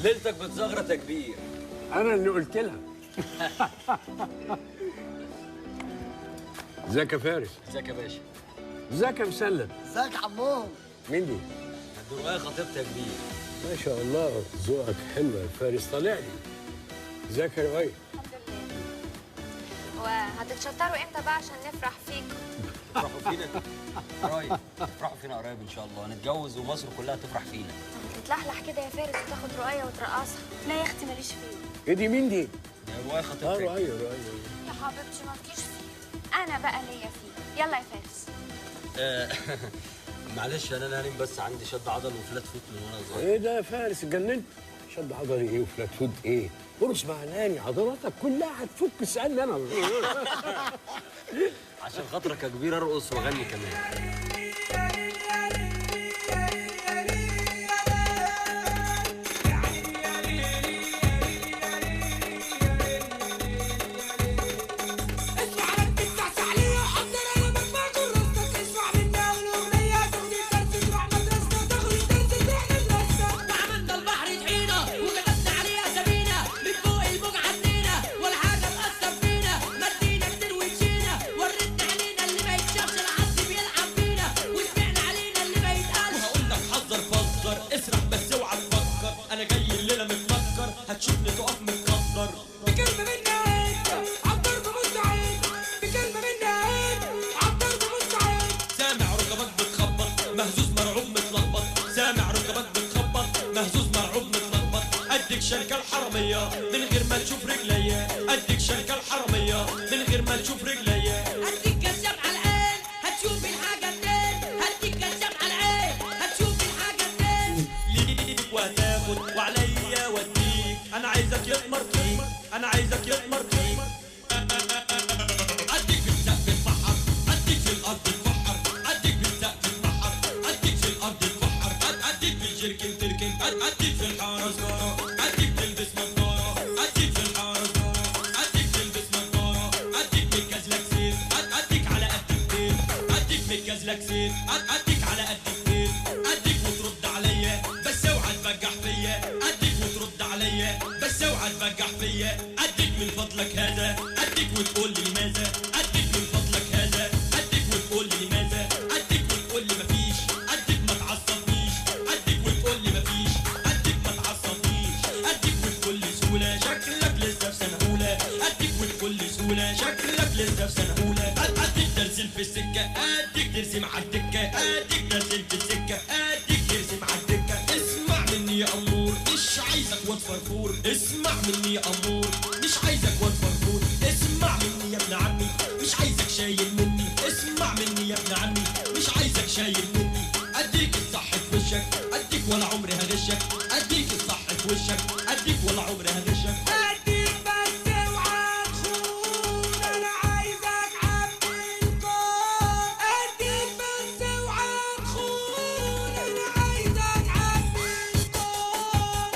ليلتك بتزغرط يا كبير. انا اللي قلت لها. ازيك يا فارس؟ ازيك يا باشا؟ ازيك يا مسلم؟ ازيك يا عمو؟ مين دي؟ دي رؤية خطيبتي يا كبير. ما شاء الله ذوقك حلو يا فارس، طالع لي. ازيك يا رؤية؟ الحمد لله. وهتتشطروا امتى بقى عشان نفرح فيكم؟ تفرحوا فينا؟ قريب تفرحوا فينا قريب ان شاء الله، نتجوز ومصر كلها تفرح فينا. تتلحلح كده يا فارس وتاخد رؤية وترقصها. لا يا اختي ماليش فيه. ايه دي مين دي؟ دي رؤية خطيبتي. رؤية. يا حبيبتي مالكيش فيه، انا بقى ليا فيه. يلا يا فارس. معلش انا هانم بس عندي شد عضل وفلات فوت من وانا صغير. ايه ده يا فارس اتجننت؟ شد عضلي ايه وفلات فود ايه؟ قرص معناني عضلاتك كلها هتفك، اسالني انا. عشان خاطرك يا كبير ارقص واغني كمان. هتشوفني تقف متقدر بكلمة مني عيد عالضرب مستعد، بكلمة مني عيد عالضرب مستعد. سامع ركبك بتخبط مهزوز مرعوب متلخبط، سامع ركبك بتخبط مهزوز مرعوب متلخبط. اديك شركة الحرامية من غير ما تشوف رجليا، اديك شركة الحرامية من غير ما تشوف رجليا. اديك كشاف على العين هتشوف الحاجة منين، هديك كشاف على العين هتشوف الحاجة منين. ليك وهتاخد وعليا وديك، انا عايزك يطمر فيك، انا عايزك يطمر فيك. اديك في السقف البحر، اديك في الارض البحر، اديك في السقف البحر، اديك في الارض البحر، اديك في الجركن تركن، اديك في الحاره سجاره، اديك تلبس نظاره، اديك في الحاره سجاره، اديك تلبس نظاره، اديك متكازلك سيف، اديك على قد الدين، اديك متكازلك سيف، اديك على قد الدين، اديك وترد عليا بس اوعى تبجح فيا، اديك وترد عليا بس اوعى تبجح فيا. اديك من فضلك هذا، اديك وتقول لي لماذا، اديك من فضلك هذا، اديك وتقول لي لماذا، اديك وتقول لي مفيش، اديك ما تعصبنيش، اديك وتقول لي مفيش، اديك ما تعصبنيش، اديك وتقول لي سهوله شكلك لسه في سنه اولى، اديك وتقول لي سهوله شكلك لسه في سنه اولى. اديك ترسم في السكه، اديك ترسم على الدكه، اديك ترسم في السكه، اديك ترسم على الدكه. اسمع مني يا امور مش عايزك واد فرفور، اسمع مني يا امور مش عايزك واد فرفور. اسمع مني يا ابن عمي مش عايزك شايل مني، اسمع مني يا ابن عمي مش عايزك شايل مني. اديك الصح في وشك، اديك ولا عمري هغشك، اديك الصح في وشك، اديك ولا عمري هغشك. اديك بس اوعى تخون، انا عايزك عبد الكون. اديك بس اوعى تخون، انا عايزك عبد الكون.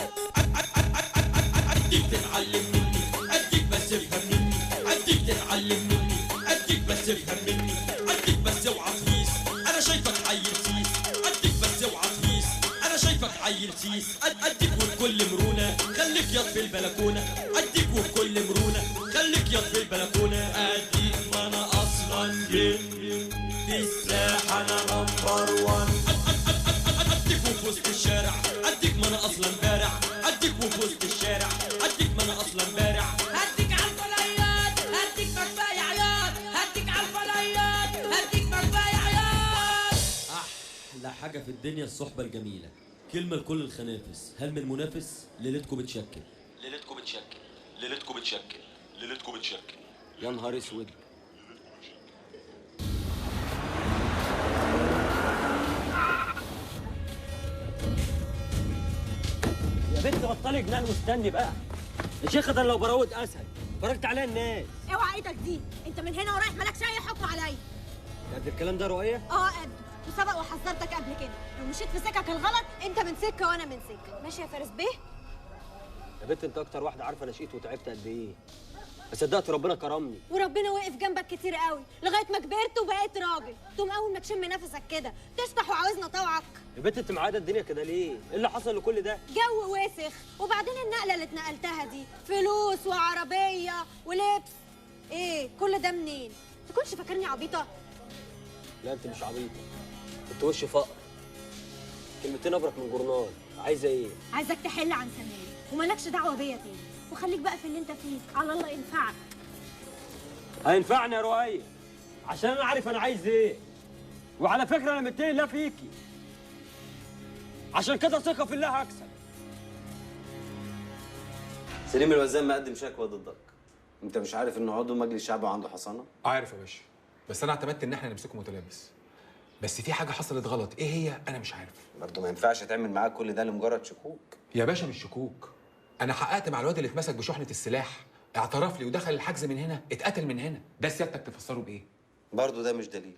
اديك تتعلم مني، اديك بس افهم مني، اديك تتعلم مني، اديك بس افهم مني. اديك بس اوعى تهيس، انا شايفك عيل سيس، اديك بس اوعى تهيس، انا شايفك عيل سيس. اديك وبكل مرونه خليك ياض في البلكونه، اديك وبكل مرونه خليك ياض في البلكونه. اديك ما انا اصلا جيت في الساحه انا نمبر 1. اديك وفي وسط الشارع، اديك ما انا اصلا بارع، اديك وفي وسط الشارع، اديك ما انا اصلا بارع. هديك على الفلايات هديك مكفايه عياط، هديك على الفلايات هديك مكفايه عياط. احلى حاجه في الدنيا الصحبه الجميله. كلمه لكل الخنافس، هل من منافس؟ ليلتكم بتشكل، ليلتكم بتشكل، ليلتكم بتشكل، ليلتكم بتشكل. يا نهار اسود. يا بنت بطلي جنان واستني بقى. يا شيخه ده لو براود اسد فرجت عليها الناس. اوعى ايدك دي، انت من هنا ورايح مالكش اي حكم عليا. قد الكلام ده رؤيه؟ قد وسبق وحذرتك قبل كده، لو مشيت في سكك الغلط انت من سكه وانا من سكه. ماشي يا فارس بيه؟ يا بنت انت اكتر واحده عارفه انا شقيت وتعبت قد ايه. صدقت ربنا كرمني. وربنا وقف جنبك كتير قوي لغايه ما كبرت وبقيت راجل، تقوم اول ما تشم نفسك كده تفتح وعاوزنا طوعك. يا بنت انت معاده الدنيا كده ليه؟ ايه اللي حصل لكل ده؟ جو وسخ، وبعدين النقله اللي اتنقلتها دي فلوس وعربيه ولبس. ايه كل ده منين؟ تكونش فاكرني عبيطه؟ لا انت مش عبيطه، انت وش فقر. كلمتين ابرك من جورنال. عايزه ايه؟ عايزك تحل عن سنيه ومالكش دعوه بيا تاني، وخليك بقى في اللي انت فيه، على الله ينفعك. هينفعني يا رؤية عشان انا عارف انا عايز ايه. وعلى فكره انا متقي الله فيكي، عشان كده ثقه في الله هكسب. سليم الوزان مقدم شكوى ضدك. انت مش عارف انه عضو مجلس الشعب وعنده حصانه؟ عارف يا باشا، بس انا اعتمدت ان احنا نمسكه متلبس. بس في حاجه حصلت غلط، ايه هي؟ انا مش عارف. برضه ما ينفعش تعمل معاه كل ده لمجرد شكوك. يا باشا مش شكوك، انا حققت مع الواد اللي اتمسك بشحنه السلاح، اعترف لي ودخل الحجز من هنا، اتقتل من هنا. ده سيادتك تفسره بايه؟ برضه ده مش دليل.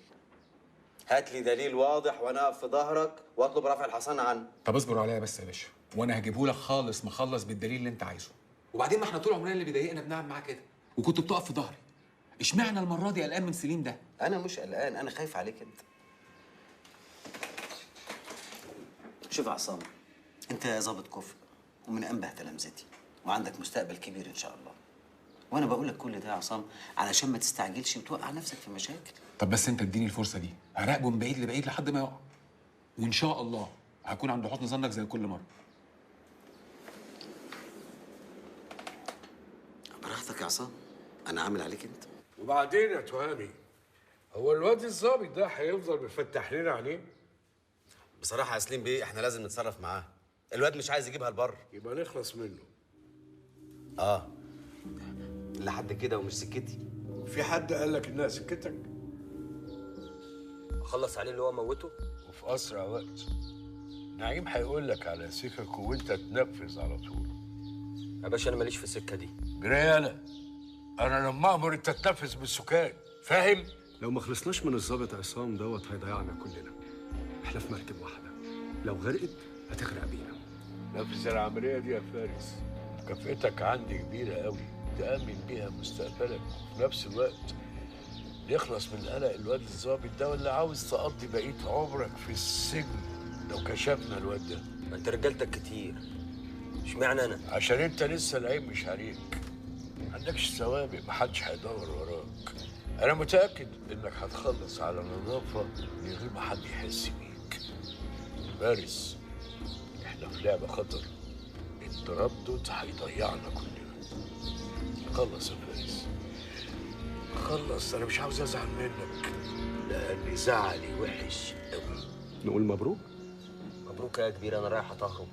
هات لي دليل واضح وانا اقف في ظهرك واطلب رفع الحصانه عنه. طب اصبر عليا بس يا باشا، وانا هجيبه لك خالص مخلص بالدليل اللي انت عايزه. وبعدين ما احنا طول عمرنا اللي بيضايقنا بنعمل معاه كده، وكنت بتقف في ظهري. اشمعنى المره دي قلقان من سليم ده؟ انا مش قلقان، انا خايف عليك انت. شوف يا عصام، انت ظابط كفء ومن انبه تلامذتي وعندك مستقبل كبير ان شاء الله. وانا بقول لك كل ده يا عصام علشان ما تستعجلش وتوقع نفسك في مشاكل. طب بس انت اديني الفرصه دي، هراقبه من بعيد لبعيد لحد ما يقع. وان شاء الله هكون عند حسن ظنك زي كل مره. براحتك يا عصام، انا عامل عليك انت. وبعدين يا تهامي، هو الواد الظابط ده هيفضل مفتح لنا عينيه؟ بصراحه يا سليم بيه احنا لازم نتصرف معاه. الواد مش عايز يجيبها لبر. يبقى نخلص منه. لحد كده ومش سكتي. في حد قال لك انها سكتك؟ اخلص عليه اللي هو موته. وفي اسرع وقت. نعيم هيقول لك على سكك وانت تنفذ على طول. يا باشا انا ماليش في السكه دي. جرايه انا لما امر انت تنفذ بالسكان، فاهم؟ لو ما خلصناش من الظابط عصام دوت هيضيعنا كلنا. احنا في مركب واحده، لو غرقت هتغرق بينا. نفذ العمليه دي يا فارس، مكافئتك عندي كبيره قوي، تامن بيها مستقبلك وفي نفس الوقت نخلص من قلق الواد الظابط ده، ولا عاوز تقضي بقيه عمرك في السجن لو كشفنا الواد ده؟ ما انت رجالتك كتير، اشمعنى انا؟ عشان انت لسه العيب مش عليك، ما عندكش سوابق، محدش هيدور وراك. انا متاكد انك هتخلص على نظافه من غير ما حد يحس بيك. فارس، احنا في لعبه خطر، التردد هيضيعنا كلنا. خلص يا فارس، خلص، انا مش عاوز ازعل منك لان زعلي وحش قوي. نقول مبروك؟ مبروك يا كبير، انا رايح اطهره.